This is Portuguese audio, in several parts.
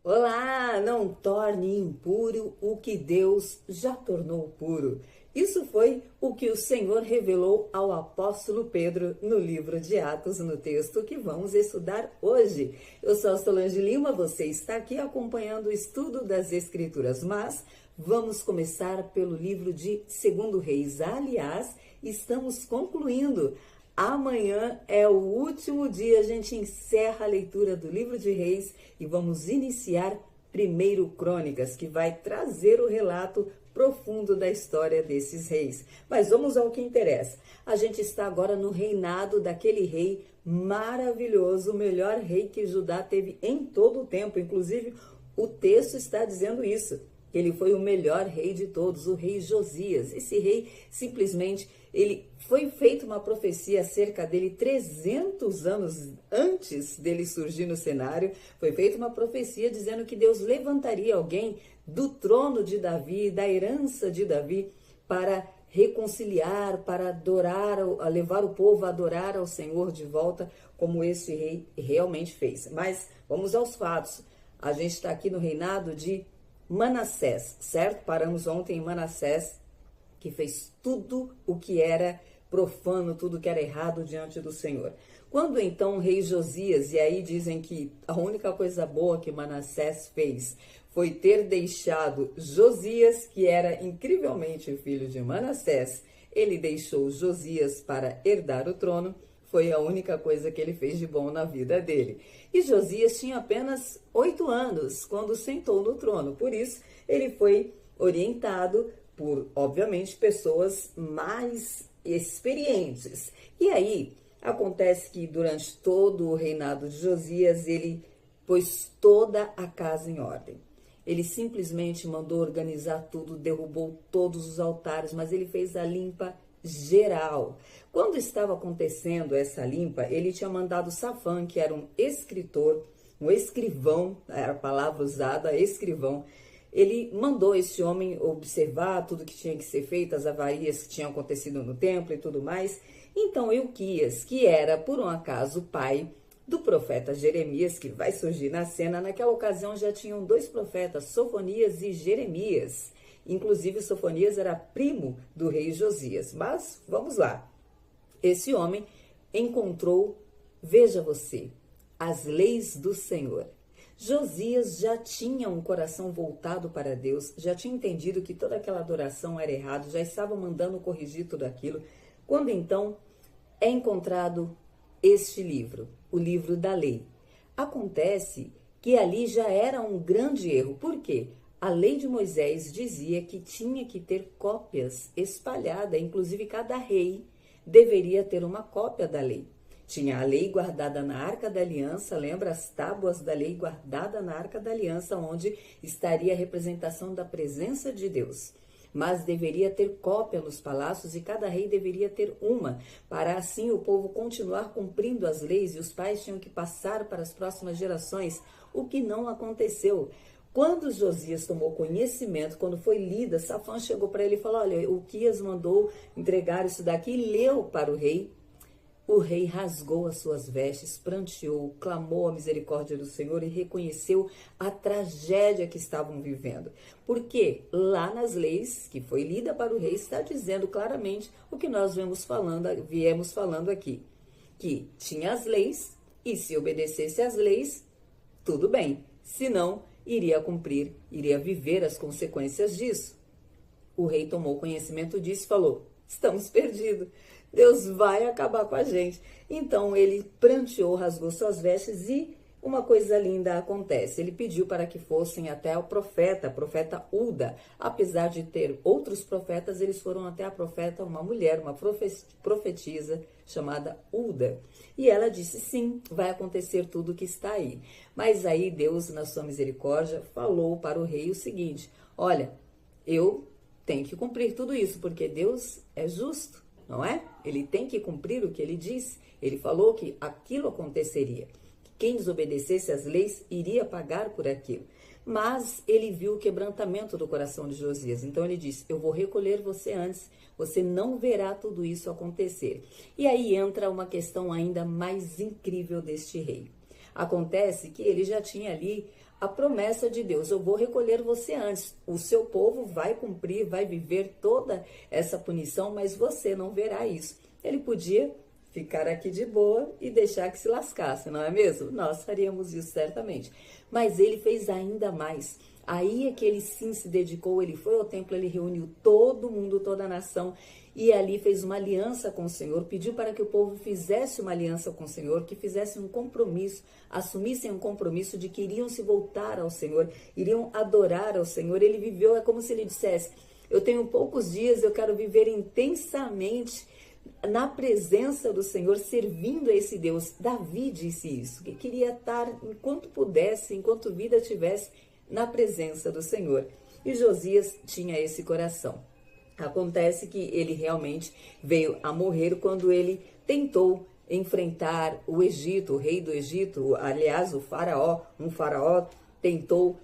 Olá, não torne impuro o que Deus já tornou puro. Isso foi o que o Senhor revelou ao apóstolo Pedro no livro de Atos, no texto que vamos estudar hoje. Eu sou a Solange Lima, você está aqui acompanhando o estudo das Escrituras, mas vamos começar pelo livro de 2 Reis. Aliás, estamos concluindo. Amanhã é o último dia, a gente encerra a leitura do livro de Reis e vamos iniciar primeiro Crônicas, que vai trazer o relato profundo da história desses reis. Mas vamos ao que interessa. A gente está agora no reinado daquele rei maravilhoso, o melhor rei que Judá teve em todo o tempo. Inclusive, o texto está dizendo isso. Ele foi o melhor rei de todos, o rei Josias. Esse rei, simplesmente, ele foi feita uma profecia acerca dele 300 anos antes dele surgir no cenário. Foi feita uma profecia dizendo que Deus levantaria alguém do trono de Davi, da herança de Davi, para reconciliar, para adorar, levar o povo a adorar ao Senhor de volta, como esse rei realmente fez. Mas vamos aos fatos. A gente está aqui no reinado de Manassés, certo? Paramos ontem em Manassés, que fez tudo o que era profano, tudo que era errado diante do Senhor. Quando então o rei Josias, e aí dizem que a única coisa boa que Manassés fez foi ter deixado Josias, que era incrivelmente filho de Manassés, ele deixou Josias para herdar o trono. Foi a única coisa que ele fez de bom na vida dele. E Josias tinha apenas 8 anos quando sentou no trono. Por isso, ele foi orientado por, obviamente, pessoas mais experientes. E aí, acontece que durante todo o reinado de Josias, ele pôs toda a casa em ordem. Ele simplesmente mandou organizar tudo, derrubou todos os altares, mas ele fez a limpa geral. Quando estava acontecendo essa limpa, ele tinha mandado Safã, que era um escritor, um escrivão, era a palavra usada, escrivão. Ele mandou esse homem observar tudo que tinha que ser feito, as avarias que tinham acontecido no templo e tudo mais. Então Ilquias, que era por um acaso pai do profeta Jeremias, que vai surgir na cena, naquela ocasião já tinham 2 profetas, Sofonias e Jeremias. Inclusive, Sofonias era primo do rei Josias. Mas, vamos lá. Esse homem encontrou, veja você, as leis do Senhor. Josias já tinha um coração voltado para Deus, já tinha entendido que toda aquela adoração era errado, já estava mandando corrigir tudo aquilo. Quando, então, é encontrado este livro, o livro da lei. Acontece que ali já era um grande erro. Por quê? A lei de Moisés dizia que tinha que ter cópias espalhadas, inclusive cada rei deveria ter uma cópia da lei. Tinha a lei guardada na Arca da Aliança, lembra as tábuas da lei guardada na Arca da Aliança, onde estaria a representação da presença de Deus. Mas deveria ter cópia nos palácios e cada rei deveria ter uma, para assim o povo continuar cumprindo as leis e os pais tinham que passar para as próximas gerações, o que não aconteceu. Quando Josias tomou conhecimento, quando foi lida, Safã chegou para ele e falou, olha, Ilquias mandou entregar isso daqui e leu para o rei. O rei rasgou as suas vestes, pranteou, clamou a misericórdia do Senhor e reconheceu a tragédia que estavam vivendo. Porque lá nas leis, que foi lida para o rei, está dizendo claramente o que nós viemos falando aqui. Que tinha as leis e se obedecesse às leis, tudo bem. Se não, iria cumprir, iria viver as consequências disso. O rei tomou conhecimento disso e falou, estamos perdidos, Deus vai acabar com a gente. Então ele pranteou, rasgou suas vestes e uma coisa linda acontece. Ele pediu para que fossem até o profeta Ulda. Apesar de ter outros profetas, eles foram até a profeta, uma mulher, uma profetisa chamada Ulda. E ela disse, sim, vai acontecer tudo o que está aí. Mas aí Deus, na sua misericórdia, falou para o rei o seguinte, olha, eu tenho que cumprir tudo isso, porque Deus é justo, não é? Ele tem que cumprir o que ele disse. Ele falou que aquilo aconteceria. Quem desobedecesse às leis iria pagar por aquilo. Mas ele viu o quebrantamento do coração de Josias. Então ele disse, eu vou recolher você antes, você não verá tudo isso acontecer. E aí entra uma questão ainda mais incrível deste rei. Acontece que ele já tinha ali a promessa de Deus: eu vou recolher você antes, o seu povo vai cumprir, vai viver toda essa punição, mas você não verá isso. Ele podia ficar aqui de boa e deixar que se lascasse, não é mesmo? Nós faríamos isso certamente. Mas ele fez ainda mais. Aí é que ele sim se dedicou, ele foi ao templo, ele reuniu todo mundo, toda a nação, e ali fez uma aliança com o Senhor, pediu para que o povo fizesse uma aliança com o Senhor, que fizessem um compromisso, assumissem um compromisso de que iriam se voltar ao Senhor, iriam adorar ao Senhor. Ele viveu, é como se ele dissesse: eu tenho poucos dias, eu quero viver intensamente na presença do Senhor, servindo a esse Deus. Davi disse isso, que queria estar, enquanto pudesse, enquanto vida tivesse, na presença do Senhor. E Josias tinha esse coração. Acontece que ele realmente veio a morrer quando ele tentou enfrentar o Egito, o rei do Egito, aliás, o faraó. Um faraó tentou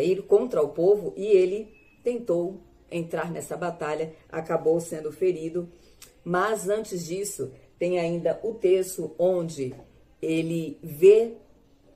ir contra o povo e ele tentou entrar nessa batalha, acabou sendo ferido. Mas antes disso, tem ainda o texto onde ele vê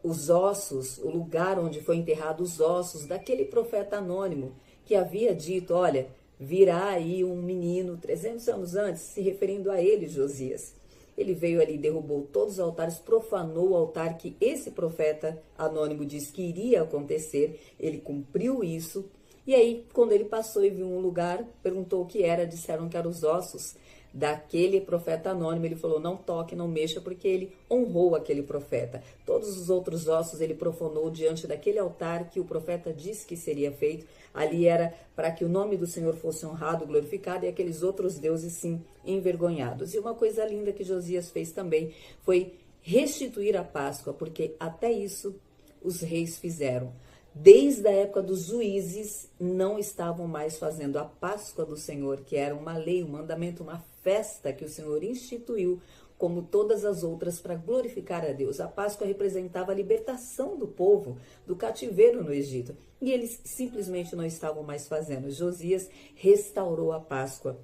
os ossos, o lugar onde foi enterrado os ossos daquele profeta anônimo que havia dito: olha, virá aí um menino 300 anos antes, se referindo a ele, Josias. Ele veio ali, derrubou todos os altares, profanou o altar que esse profeta anônimo disse que iria acontecer. Ele cumpriu isso. E aí, quando ele passou e viu um lugar, perguntou o que era, disseram que eram os ossos daquele profeta anônimo. Ele falou: não toque, não mexa, porque ele honrou aquele profeta. Todos os outros ossos ele profanou diante daquele altar que o profeta disse que seria feito. Ali era para que o nome do Senhor fosse honrado, glorificado, e aqueles outros deuses, sim, envergonhados. E uma coisa linda que Josias fez também foi restituir a Páscoa, porque até isso os reis fizeram. Desde a época dos juízes, não estavam mais fazendo a Páscoa do Senhor, que era uma lei, um mandamento, uma festa que o Senhor instituiu, como todas as outras, para glorificar a Deus. A Páscoa representava a libertação do povo do cativeiro no Egito. E eles simplesmente não estavam mais fazendo. Josias restaurou a Páscoa,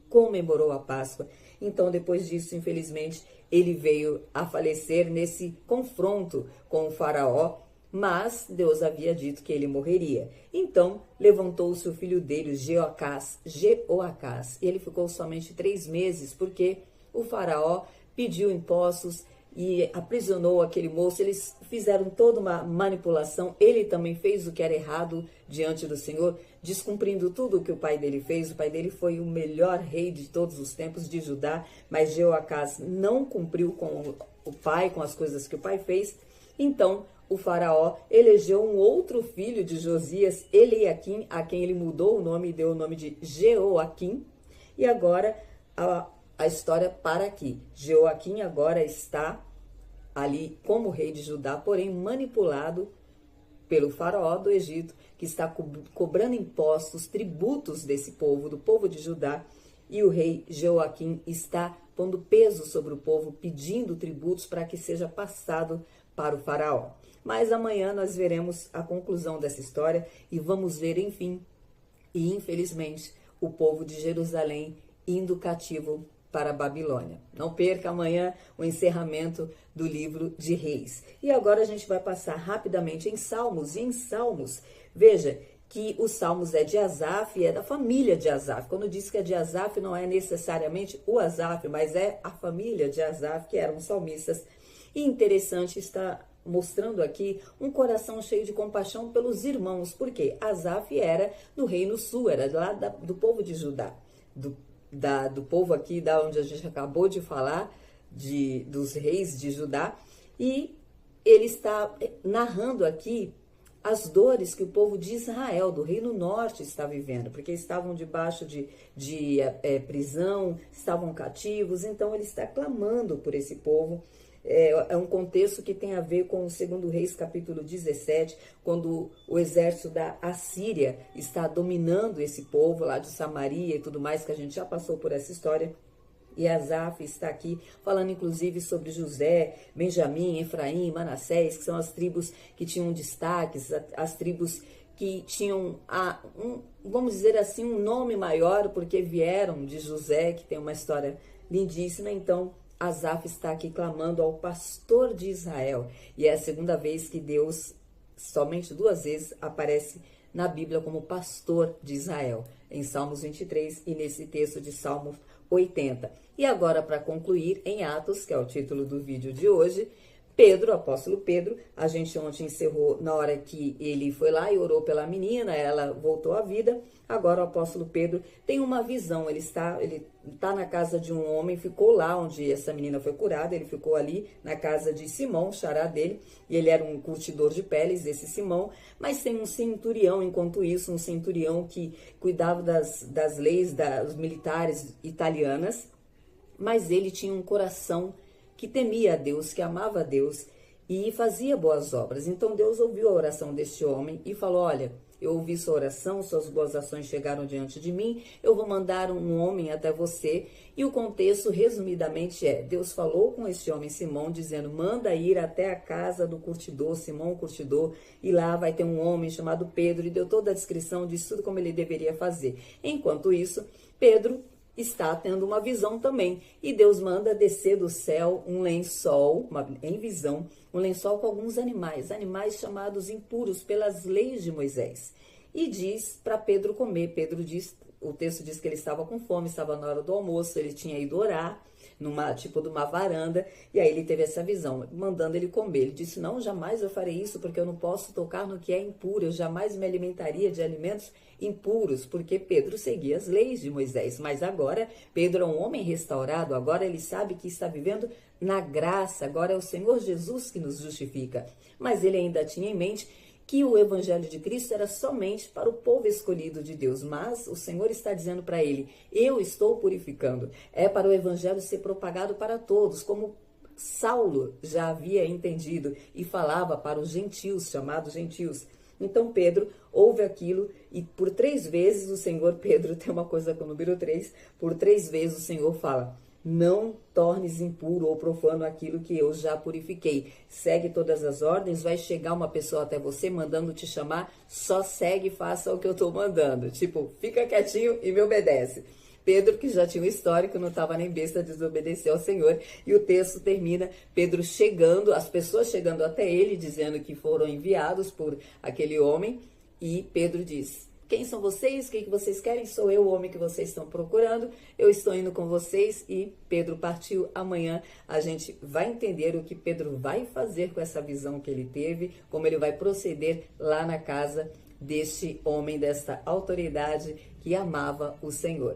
comemorou a Páscoa. Então, depois disso, infelizmente, ele veio a falecer nesse confronto com o faraó, mas Deus havia dito que ele morreria. Então, levantou-se o filho dele, Jeoacás, e ele ficou somente 3 meses, porque o faraó pediu impostos e aprisionou aquele moço. Eles fizeram toda uma manipulação. Ele também fez o que era errado diante do Senhor, descumprindo tudo o que o pai dele fez. O pai dele foi o melhor rei de todos os tempos de Judá, mas Jeoacás não cumpriu com o pai, com as coisas que o pai fez. Então, o faraó elegeu um outro filho de Josias, Eliaquim, a quem ele mudou o nome e deu o nome de Jeoaquim. E agora a história para aqui. Jeoaquim agora está ali como rei de Judá, porém manipulado pelo faraó do Egito, que está cobrando impostos, tributos desse povo, do povo de Judá. E o rei Jeoaquim está pondo peso sobre o povo, pedindo tributos para que seja passado para o faraó. Mas amanhã nós veremos a conclusão dessa história e vamos ver, enfim, e infelizmente, o povo de Jerusalém indo cativo para a Babilônia. Não perca amanhã o encerramento do livro de Reis. E agora a gente vai passar rapidamente em Salmos. E em Salmos, veja que os Salmos é de Asaf e é da família de Asaf. Quando diz que é de Asaf, não é necessariamente o Asaf, mas é a família de Asaf, que eram salmistas. E interessante está mostrando aqui um coração cheio de compaixão pelos irmãos, porque Asaf era do Reino Sul, era lá do povo de Judá, do povo aqui da onde a gente acabou de falar, dos reis de Judá, e ele está narrando aqui as dores que o povo de Israel, do Reino Norte, está vivendo, porque estavam debaixo de prisão, estavam cativos. Então ele está clamando por esse povo. É um contexto que tem a ver com o 2 Reis, capítulo 17, quando o exército da Assíria está dominando esse povo lá de Samaria e tudo mais, que a gente já passou por essa história. E Asaf está aqui falando inclusive sobre José, Benjamim, Efraim, Manassés, que são as tribos que tinham destaques, as tribos que tinham, vamos dizer assim, um nome maior, porque vieram de José, que tem uma história lindíssima. Então, Asaf está aqui clamando ao pastor de Israel. E é a segunda vez que Deus, somente 2 vezes, aparece na Bíblia como pastor de Israel, em Salmos 23 e nesse texto de Salmos 80. E agora, para concluir, em Atos, que é o título do vídeo de hoje, Pedro, o apóstolo Pedro, a gente ontem encerrou na hora que ele foi lá e orou pela menina, ela voltou à vida. Agora o apóstolo Pedro tem uma visão, ele está na casa de um homem, ficou lá onde essa menina foi curada, ele ficou ali na casa de Simão, xará dele, e ele era um curtidor de peles, esse Simão, mas tem um centurião, enquanto isso, um centurião que cuidava das leis das militares italianas, mas ele tinha um coração que temia a Deus, que amava a Deus e fazia boas obras. Então Deus ouviu a oração deste homem e falou: olha, eu ouvi sua oração, suas boas ações chegaram diante de mim, eu vou mandar um homem até você. E o contexto, resumidamente, Deus falou com este homem Simão, dizendo: manda ir até a casa do curtidor, Simão o curtidor, e lá vai ter um homem chamado Pedro, e deu toda a descrição de tudo como ele deveria fazer. Enquanto isso, Pedro está tendo uma visão também, e Deus manda descer do céu um lençol, em visão, um lençol com alguns animais chamados impuros pelas leis de Moisés, e diz para Pedro comer. Pedro diz, o texto diz que ele estava com fome, estava na hora do almoço, ele tinha ido orar, numa tipo de uma varanda, e aí ele teve essa visão, mandando ele comer. Ele disse: não, jamais eu farei isso, porque eu não posso tocar no que é impuro, eu jamais me alimentaria de alimentos impuros, porque Pedro seguia as leis de Moisés. Mas agora Pedro é um homem restaurado, agora ele sabe que está vivendo na graça, agora é o Senhor Jesus que nos justifica. Mas ele ainda tinha em mente que o evangelho de Cristo era somente para o povo escolhido de Deus, mas o Senhor está dizendo para ele: eu estou purificando, é para o evangelho ser propagado para todos, como Saulo já havia entendido e falava para os gentios, chamados gentios. Então Pedro ouve aquilo e por 3 vezes o Senhor, Pedro tem uma coisa com o número 3, por 3 vezes o Senhor fala: não tornes impuro ou profano aquilo que eu já purifiquei. Segue todas as ordens, vai chegar uma pessoa até você mandando te chamar, só segue e faça o que eu estou mandando. Tipo, fica quietinho e me obedece. Pedro, que já tinha um histórico, não estava nem besta, desobedeceu ao Senhor. E o texto termina, Pedro chegando, as pessoas chegando até ele, dizendo que foram enviados por aquele homem. E Pedro diz: quem são vocês? O que vocês querem? Sou eu, o homem que vocês estão procurando. Eu estou indo com vocês. E Pedro partiu. Amanhã a gente vai entender o que Pedro vai fazer com essa visão que ele teve, como ele vai proceder lá na casa deste homem, desta autoridade que amava o Senhor.